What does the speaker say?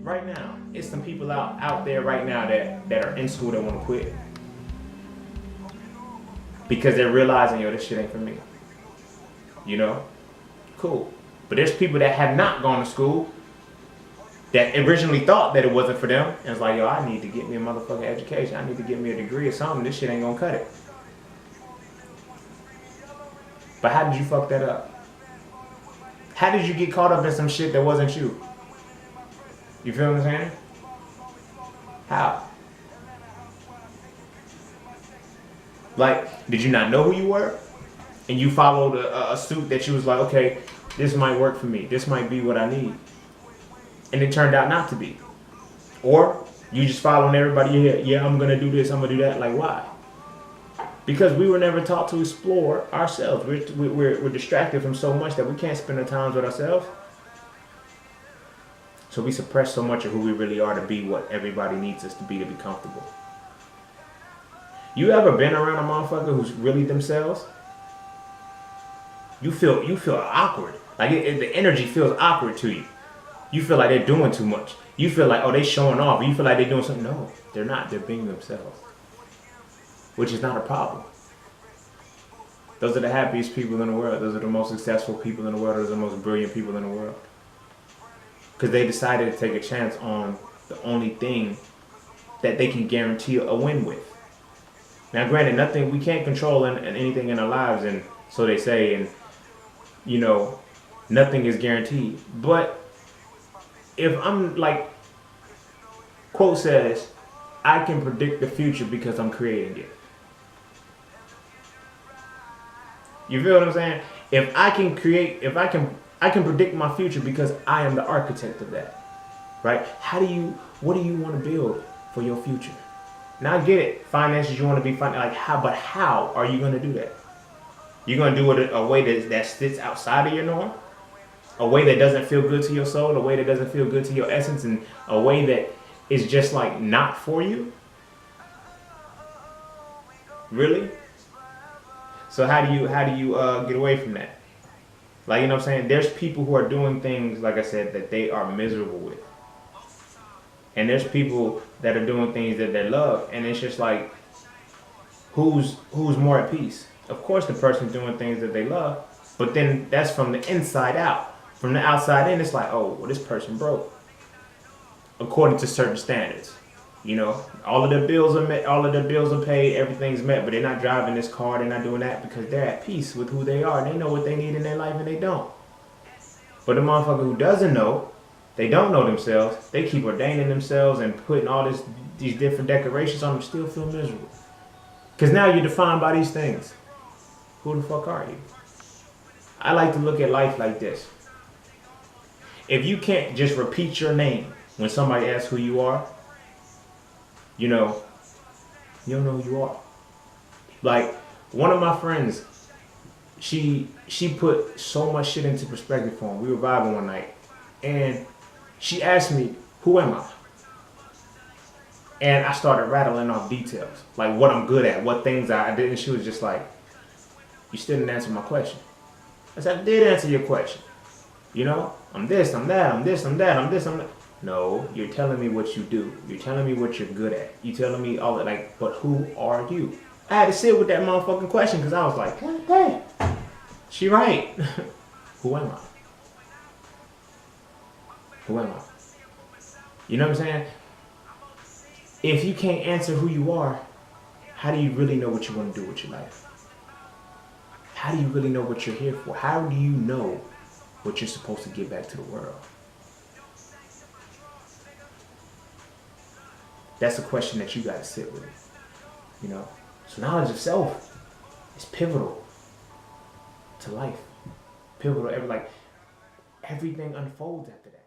right now, it's some people out there right now that are in school that want to quit. Because they're realizing, yo, this shit ain't for me. You know? Cool. But there's people that have not gone to school that originally thought that it wasn't for them. And it's like, yo, I need to get me a motherfucking education. I need to get me a degree or something. This shit ain't gonna cut it. But how did you fuck that up? How did you get caught up in some shit that wasn't you? You feel what I'm saying? How? Like, did you not know who you were? And you followed a suit that you was like, okay, this might work for me. This might be what I need. And it turned out not to be. Or you just following everybody here. Yeah, I'm going to do this. I'm going to do that. Like, why? Because we were never taught to explore ourselves. We're distracted from so much that we can't spend our time with ourselves. So we suppress so much of who we really are to be what everybody needs us to be comfortable. You ever been around a motherfucker who's really themselves? You feel awkward. Like the energy feels awkward to you. You feel like they're doing too much. You feel like, oh, they showing off. You feel like they're doing something. No, they're not. They're being themselves. Which is not a problem. Those are the happiest people in the world. Those are the most successful people in the world. Those are the most brilliant people in the world. Because they decided to take a chance on the only thing that they can guarantee a win with. Now, granted, we can't control anything in our lives, and so they say, and you know, nothing is guaranteed. But if I'm like, quote says, I can predict the future because I'm creating it. You feel what I'm saying? If I can predict my future because I am the architect of that. Right? What do you want to build for your future? Now I get it. Finances, you want to be like how are you going to do that? You're going to do it a way that sits outside of your norm? A way that doesn't feel good to your soul, a way that doesn't feel good to your essence, and a way that is just like not for you? Really? So how do you get away from that? Like, you know what I'm saying? There's people who are doing things, like I said, that they are miserable with. And there's people that are doing things that they love, and it's just like, who's more at peace? Of course the person doing things that they love, but then that's from the inside out. From the outside in, it's like, oh, well, this person broke. According to certain standards. You know, all of their bills are met, all of their bills are paid, everything's met, but they're not driving this car, they're not doing that because they're at peace with who they are. They know what they need in their life and they don't. But the motherfucker who doesn't know, they don't know themselves, they keep ordaining themselves and putting all these different decorations on them, still feel miserable. Because now you're defined by these things. Who the fuck are you? I like to look at life like this. If you can't just repeat your name when somebody asks who you are, you know, you don't know who you are. Like, one of my friends, she put so much shit into perspective for him. We were vibing one night, and she asked me, who am I? And I started rattling off details, like what I'm good at, what things I did, and she was just like, you still didn't answer my question. I said, I did answer your question. You know, I'm this, I'm that, I'm this, I'm that, I'm this, I'm that. No, you're telling me what you do. You're telling me what you're good at. You're telling me all that, like, but who are you? I had to sit with that motherfucking question because I was like, God damn, she right. Who am I? Who am I? You know what I'm saying? If you can't answer who you are, how do you really know what you want to do with your life? How do you really know what you're here for? How do you know what you're supposed to give back to the world? That's a question that you got to sit with, you know. So knowledge of self is pivotal to life. Pivotal, everything unfolds after that.